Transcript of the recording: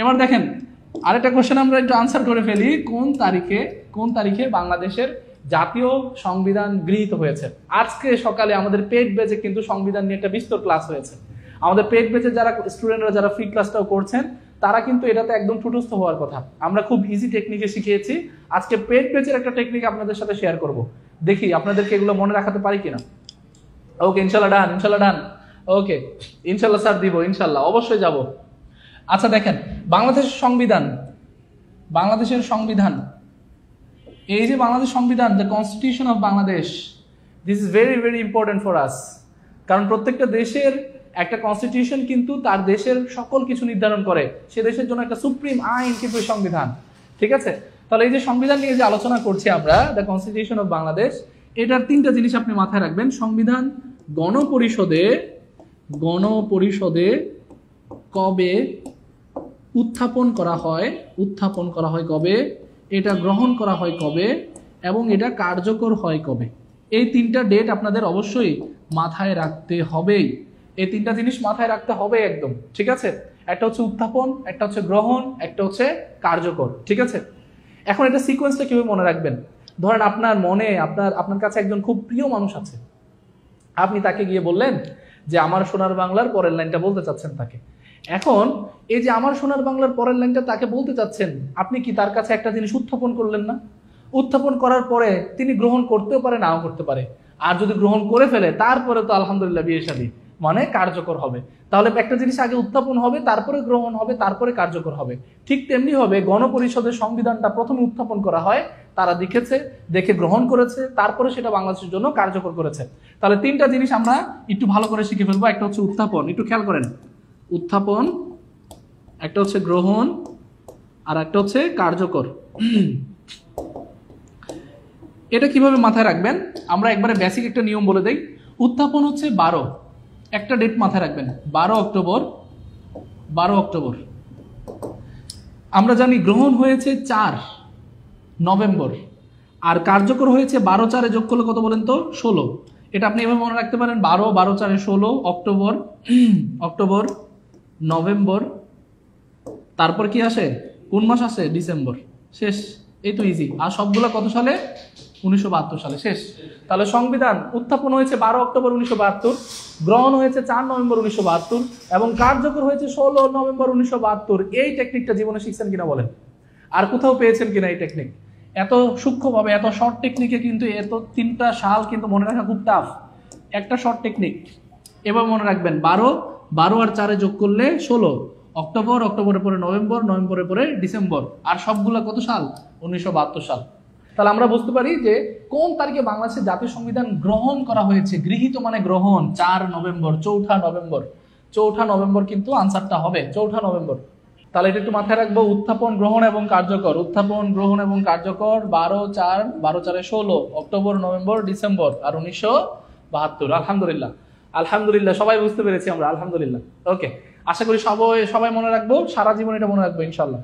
এবার দেখেন আরেকটা কোশ্চেন আমরা একটু আনসার করে ফেলি। কোন তারিখে বাংলাদেশের জাতীয় সংবিধান গৃহীত হয়েছে? আজকে সকালে আমাদের পেড ব্যাচে কিন্তু সংবিধান নিয়ে একটা বিস্তর ক্লাস হয়েছে। আমাদের পেড ব্যাচে যারা স্টুডেন্টরা যারা ফ্রি ক্লাসটাও করছেন তারা কিন্তু এটাতে একদম ঠুটস্থ হওয়ার কথা। আমরা খুব ইজি টেকনিকে শিখিয়েছি। আজকে পেড ব্যাচের একটা টেকনিক আপনাদের সাথে শেয়ার করব, দেখি আপনাদেরকে এগুলো মনে রাখাতে পারি কিনা। ওকে, ইনশাল্লাহ ডান। ওকে, ইনশাল্লাহ স্যার দিব, ইনশাল্লাহ অবশ্যই যাব। আচ্ছা দেখেন, বাংলাদেশের সংবিধান, এই যে বাংলাদেশ সংবিধান, the constitution of Bangladesh, this is very very important for us. কারণ প্রত্যেকটা দেশের একটা কনস্টিটিউশন কিন্তু তার দেশের সকল কিছু নির্ধারণ করে। সে দেশের জন্য একটা সুপ্রিম আইন কিন্তু সংবিধান, ঠিক আছে? তাহলে এই যে সংবিধান নিয়ে যে আলোচনা করছি আমরা, দ্য কনস্টিটিউশন অফ বাংলাদেশ, এটার তিনটা জিনিস আপনি মাথায় রাখবেন। সংবিধান গণপরিষদে কবে উত্থাপন করা হয় কবে, এটা গ্রহণ করা হয় কবে, এবং এটা কার্যকর হয় কবে। এই তিনটা ডেট আপনাদের অবশ্যই মাথায় রাখতে হবেই। এই তিনটা জিনিস মাথায় রাখতে হবে একদম, ঠিক আছে? একটা হচ্ছে উত্থাপন, একটা হচ্ছে গ্রহণ, একটা হচ্ছে কার্যকর, ঠিক আছে? এখন এটা সিকোয়েন্সটা কিভাবে মনে রাখবেন? ধরেন আপনার মনে আপনার কাছে একজন খুব প্রিয় মানুষ আছে, আপনি তাকে গিয়ে বললেন যে আমার সোনার বাংলার পরের লাইনটা বলতে চাচ্ছেন তাকে। এখন এই যে আমার সোনার বাংলার পরের লাইনটা তাকে বলতে চাচ্ছেন, আপনি কি তার কাছে একটা জিনিস উত্থাপন করলেন না? উত্থাপন করার পরে তিনি গ্রহণ করতেও পারে, নাও করতে পারে। আর যদি গ্রহণ করে ফেলে তারপরে তো আলহামদুলিল্লাহ বিয়ে শাদী, মানে কার্যকর হবে। তাহলে একটা জিনিস আগে উত্থাপন হবে, তারপরে গ্রহণ হবে, তারপরে কার্যকর হবে। ঠিক তেমনি হবে গণপরিষদের সংবিধানটা প্রথমে উত্থাপন করা হয়, তারা দেখে গ্রহণ করেছে, তারপরে সেটা বাংলাদেশের জন্য কার্যকর করেছে। তাহলে তিনটা জিনিস আমরা একটু ভালো করে শিখে ফেলবো। একটা হচ্ছে উত্থাপন, একটু খেয়াল করেন, উত্থাপন, একটা হচ্ছে গ্রহণ, আর একটা হচ্ছে কার্যকর। এটা কিভাবে মাথায় রাখবেন? আমরা একবারে বেসিক একটা নিয়ম বলে দেই। উত্থাপন হচ্ছে 12, একটা ডেট মাথায় রাখবেন, 12 অক্টোবর। আমরা জানি গ্রহণ হয়েছে 4 নভেম্বর, আর কার্যকর হয়েছে 12-4 যোগ করলে কত বলেন তো? 16। এটা আপনি এভাবে মনে রাখতে পারেন, 12-4 16, অক্টোবর, নভেম্বর, তারপর কি আসে? কোন মাস আসে? ডিসেম্বর, শেষ। এই তো ইজি। আর সবগুলো কত সালে? 1972 সালে, শেষ। তাহলে সংবিধান উত্থাপন হয়েছে 12 অক্টোবর 1972, গ্রহণ হয়েছে 4 নভেম্বর 1972, এবং কার্যকর হয়েছে 16 নভেম্বর 1972। এই টেকনিকটা জীবনে শিখছেন কিনা বলেন? আর কোথাও পেয়েছেন কিনা এই টেকনিক? এত সূক্ষ্মভাবে, এত শর্ট টেকনিকে কিন্তু এত 3টা সাল কিন্তু মনে রাখা খুব টাফ। একটা শর্ট টেকনিক এবার মনে রাখবেন, 12 আর 4 যোগ করলে 16, অক্টোবরের পরে নভেম্বর, নভেম্বরের পরে ডিসেম্বর, আর সবগুলা কত সাল? 1972 সাল। তাহলে আমরা বুঝতে পারি যে কোন তারিখে বাংলাদেশের জাতীয় সংবিধান গ্রহণ করা হয়েছে। গৃহীত মানে গ্রহণ, 4 নভেম্বর, 4 নভেম্বর কিন্তু আনসারটা হবে 4 নভেম্বর। তাহলে এটা একটু মাথায় রাখবো, উত্থাপন, গ্রহণ এবং কার্যকর, উত্থাপন, গ্রহণ এবং কার্যকর, 12-4 16, অক্টোবর, নভেম্বর, ডিসেম্বর, আর 1972। আলহামদুলিল্লাহ সবাই বুঝতে পেরেছি আমরা, আলহামদুলিল্লাহ। ওকে, আশা করি সবাই মনে রাখবো, সারা জীবন এটা মনে রাখবো ইনশাল্লাহ।